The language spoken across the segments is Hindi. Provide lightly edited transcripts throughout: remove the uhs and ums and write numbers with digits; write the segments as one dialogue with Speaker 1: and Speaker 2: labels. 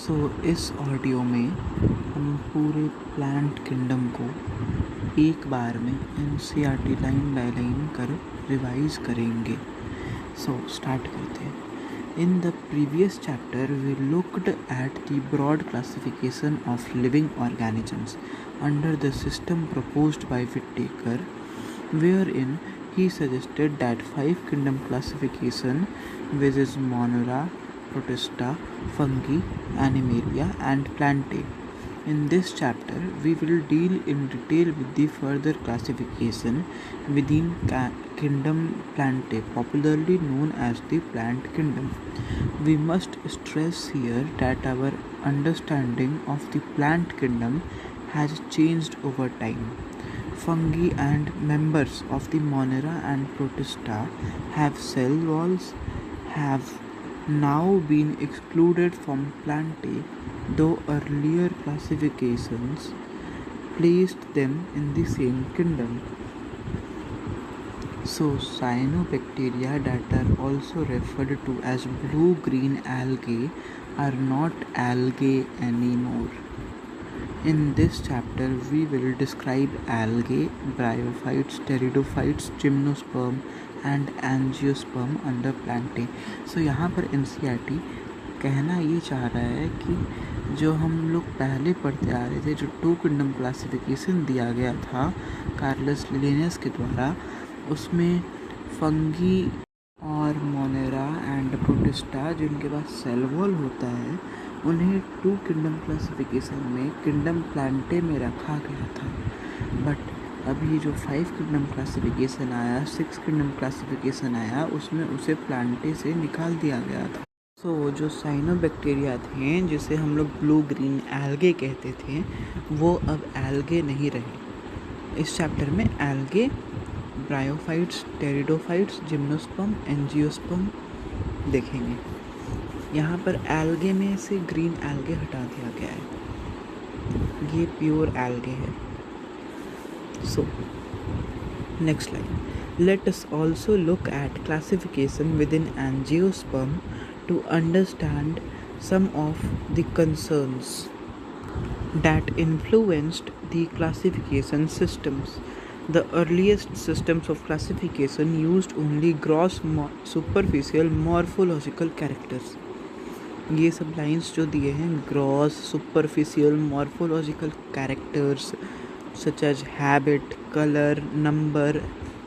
Speaker 1: सो इस ऑडियो में हम पूरे प्लांट किंगडम को एक बार में एनसीईआरटी लाइन बाय लाइन कर रिवाइज करेंगे। सो स्टार्ट करते हैं। In the previous chapter, we looked at the broad classification of living organisms under the system proposed by Whittaker, wherein he suggested that five kingdom classification, which is Monera, Protista, Fungi, Animalia, and Plantae. In this chapter, we will deal in detail with the further classification within kingdom Plantae, popularly known as the plant kingdom. We must stress here that our understanding of the plant kingdom has changed over time. Fungi and members of the Monera and Protista have cell walls, have now been excluded from Plantae, though earlier classifications placed them in the same kingdom. So, cyanobacteria that are also referred to as blue-green algae are not algae anymore. In this chapter, we will describe algae, bryophytes, pteridophytes, gymnosperm and angiosperm under Plantae. So यहाँ पर एनसीईआरटी कहना ये चाह रहा है कि जो हम लोग पहले पढ़ते आ रहे थे, जो टू किंगडम क्लासिफिकेशन दिया गया था कार्लस लिनेयस के द्वारा, उसमें फंगी और मोनेरा एंड प्रोटिस्टा जिनके पास सेल वॉल होता है उन्हें टू किंगडम क्लासिफिकेशन में किंगडम प्लांटे में रखा गया था। बट अभी जो फाइव किंगडम क्लासिफिकेशन आया, सिक्स किंगडम क्लासिफिकेशन आया, उसमें उसे प्लांटे से निकाल दिया गया था। सो जो साइनोबैक्टीरिया थे जिसे हम लोग ब्लू ग्रीन एल्गे कहते थे, वो अब एल्गे नहीं रहे। इस चैप्टर में algae, bryophytes, pteridophytes, gymnosperm, angiosperm देखेंगे। यहाँ पर एल्गे में से ग्रीन एल्गे हटा दिया गया है, ये प्योर एल्गे है। So next line, let us also look at classification within angiosperm to understand some of the concerns that influenced the classification systems. The earliest systems of classification used only gross superficial morphological characters. ये सब लाइन्स जो दिए हैं, gross superficial morphological characters such as habit, colour, number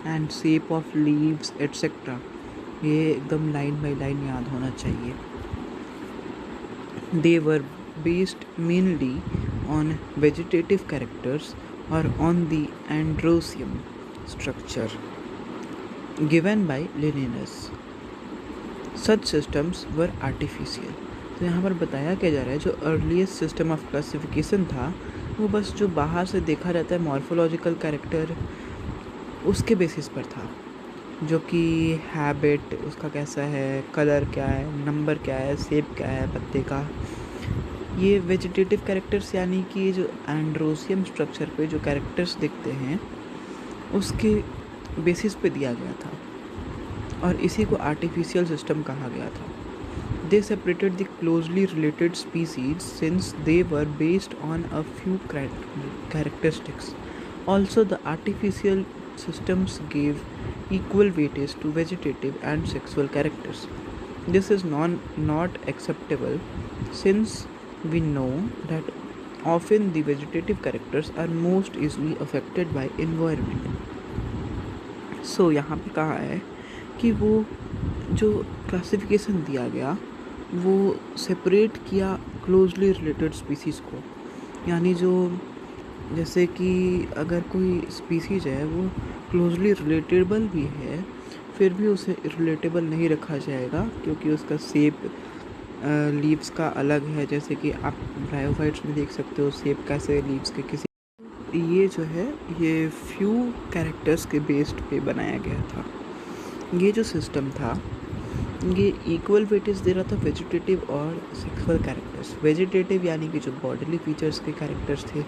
Speaker 1: and shape of leaves et cetera, ये एकदम लाइन बाय लाइन याद होना चाहिए। दे वर based mainly on vegetative characters or on the androsium structure given by Linnaeus. Such systems were artificial. तो यहाँ पर बताया क्या जा रहा है, जो अर्लीस्ट सिस्टम ऑफ क्लासिफिकेशन था वो बस जो बाहर से देखा जाता है मॉर्फोलॉजिकल कैरेक्टर, उसके बेसिस पर था, जो कि हैबिट उसका कैसा है, कलर क्या है, नंबर क्या है, शेप क्या है पत्ते का। ये वेजिटेटिव कैरेक्टर्स यानी कि जो एंड्रोसियम स्ट्रक्चर पे जो कैरेक्टर्स दिखते हैं उसके बेसिस पे दिया गया था, और इसी को आर्टिफिशियल सिस्टम कहा गया था। दे separated the closely related species since they were based on a few characteristics. Also the artificial systems gave equal weightage to vegetative and sexual characters. This is not acceptable since we know that often the vegetative characters are most easily affected by environment. So यहाँ पे कहा है कि वो जो क्लासिफिकेशन दिया गया वो सेपरेट किया क्लोजली रिलेटेड स्पीसीज़ को, यानी जो जैसे कि अगर कोई स्पीसीज है वो क्लोजली रिलेटेबल भी है, फिर भी उसे रिलेटेबल नहीं रखा जाएगा क्योंकि उसका शेप लीव्स का अलग है। जैसे कि आप ब्रायोफाइट्स में देख सकते हो शेप कैसे लीव्स के किसी, ये जो है ये फ्यू कैरेक्टर्स के बेस्ड पे बनाया गया था। ये जो सिस्टम था ये इक्वल वेटेज दे रहा था वेजिटेटिव और सेक्सुअल कैरेक्टर्स। वेजिटेटिव यानी कि जो बॉडीली फीचर्स के कैरेक्टर्स थे,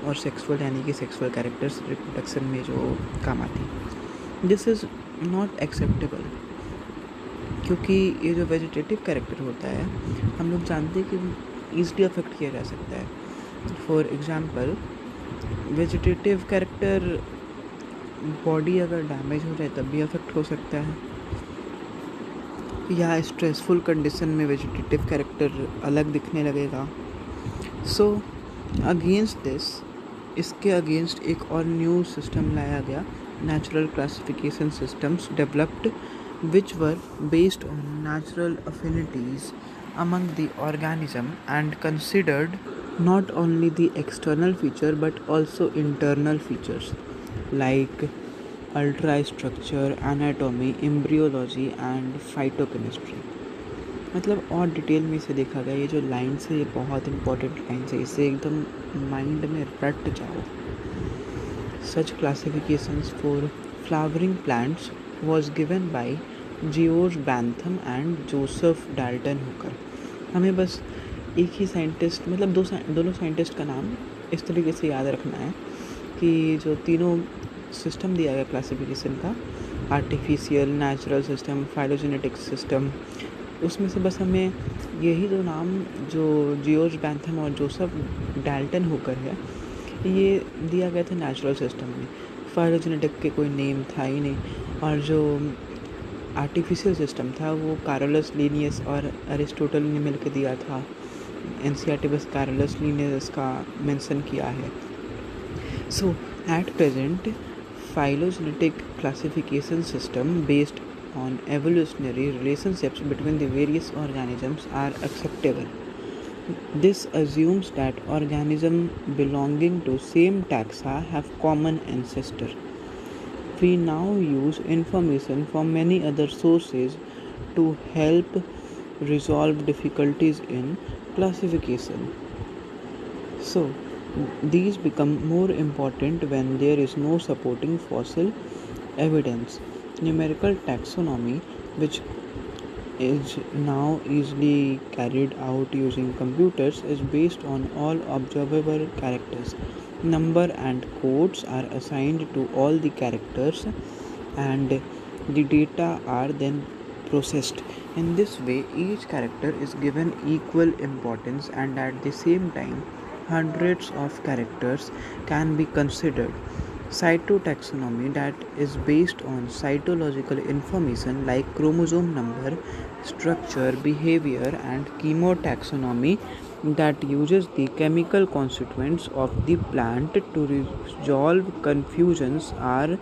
Speaker 1: और सेक्सुअल यानी कि सेक्सुअल कैरेक्टर्स रिप्रोडक्शन में जो काम आती। दिस इज़ नॉट एक्सेप्टेबल क्योंकि ये जो वेजिटेटिव कैरेक्टर होता है, हम लोग जानते हैं कि ईजिली अफेक्ट किया जा सकता है। For example, vegetative character body अगर डैमेज हो जाए तब भी अफेक्ट हो सकता है, या स्ट्रेसफुल कंडीशन में वेजिटेटिव कैरेक्टर अलग दिखने लगेगा। सो अगेंस्ट दिस, इसके अगेंस्ट एक और न्यू सिस्टम लाया गया, natural classification systems developed which were based on natural affinities among the organism and considered not only the external feature but also internal features like ultrastructure, anatomy, embryology and phytochemistry। मतलब और डिटेल में इसे देखा गया। ये जो लाइन्स है ये बहुत इंपॉर्टेंट लाइन्स है, इसे एकदम माइंड में रट जाओ। Such classifications for flowering plants was given by George Bentham and Joseph Dalton Hooker। हमें बस एक ही साइंटिस्ट, मतलब दोनों साइंटिस्ट का नाम इस तरीके से याद रखना है कि जो तीनों सिस्टम दिया गया क्लासिफिकेशन का, artificial, natural system, phylogenetic system, उसमें से बस हमें यही दो नाम जो जियोर्ज बैंथम और जोसेफ डाल्टन हुकर है ये दिया गया था नेचुरल सिस्टम में। फाइलोजेनेटिक के कोई नेम था ही नहीं, और जो आर्टिफिशियल सिस्टम था वो कार्लोस लिनियस और अरिस्टोटल ने मिलकर दिया था। एनसीईआरटी बस कार्लोस लिनियस का मेंशन किया है। So at present phylogenetic classification system based on evolutionary relationships between the various organisms are acceptable. This assumes that organisms belonging to same taxa have common ancestor. We now use information from many other sources to help resolve difficulties in classification. So, these become more important when there is no supporting fossil evidence. Numerical taxonomy, which is now easily carried out using computers, is based on all observable characters. Number and codes are assigned to all the characters and the data are then processed. In this way, each character is given equal importance, and at the same time hundreds of characters can be considered. Cytotaxonomy, that is based on cytological information like chromosome number, structure, behavior, and chemotaxonomy, that uses the chemical constituents of the plant to resolve confusions, are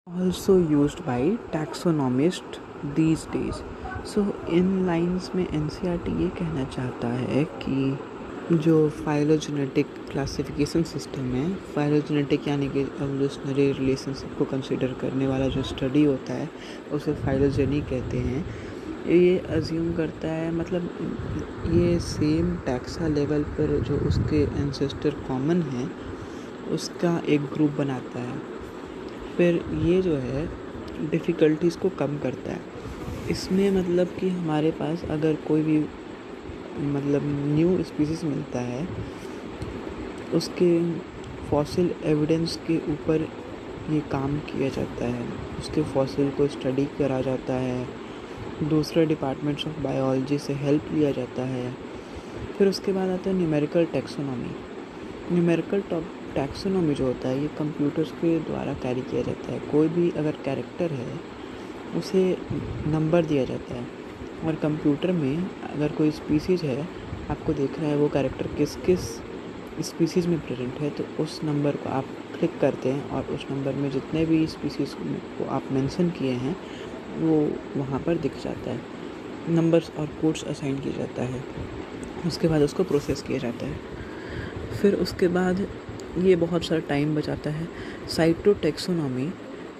Speaker 1: also used by taxonomists these days. So in lines में एनसीईआरटी ये कहना चाहता है कि जो फाइलोजेनेटिक क्लासिफिकेशन सिस्टम है, फाइलोजेनेटिक यानी कि एवोल्यूशनरी रिलेशनशिप को कंसिडर करने वाला जो स्टडी होता है उसे फाइलोजेनी कहते हैं। ये अज्यूम करता है, मतलब ये सेम टैक्सा लेवल पर जो उसके एंसेस्टर कॉमन हैं उसका एक ग्रुप बनाता है। फिर ये जो है डिफ़िकल्टीज़ को कम करता है। इसमें मतलब कि हमारे पास अगर कोई भी मतलब न्यू स्पीसीज़ मिलता है, उसके फॉसिल एविडेंस के ऊपर ये काम किया जाता है, उसके फॉसिल को स्टडी करा जाता है, दूसरे डिपार्टमेंट्स ऑफ बायोलॉजी से हेल्प लिया जाता है। फिर उसके बाद आता है न्यूमेरिकल टैक्सोनॉमी। न्यूमेरिकल टैक्सोनॉमी जो होता है ये कंप्यूटर्स के द्वारा कैरी किया जाता है। कोई भी अगर कैरेक्टर है उसे नंबर दिया जाता है, और कंप्यूटर में अगर कोई स्पीसीज़ है, आपको देख रहा है वो कैरेक्टर किस किस स्पीसीज़ में प्रेजेंट है, तो उस नंबर को आप क्लिक करते हैं और उस नंबर में जितने भी स्पीसीज़ को आप मेंशन किए हैं वो वहाँ पर दिख जाता है। नंबर्स और कोड्स असाइन किया जाता है, उसके बाद उसको प्रोसेस किया जाता है। फिर उसके बाद ये बहुत सारा टाइम बचाता है। साइटोटैक्सोनॉमी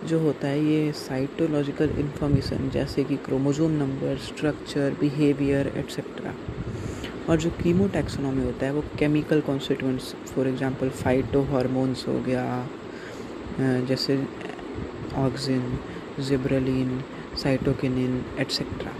Speaker 1: जो होता है ये साइटोलॉजिकल इन्फॉर्मेशन जैसे कि chromosome number, structure, behaviour etcetera. और जो कीमोटैक्सोनॉमी होता है वो chemical constituents, for example phyto hormones हो गया, जैसे ऑक्सिन, जिब्रेलिन, साइटोकिनिन एट्सेट्रा।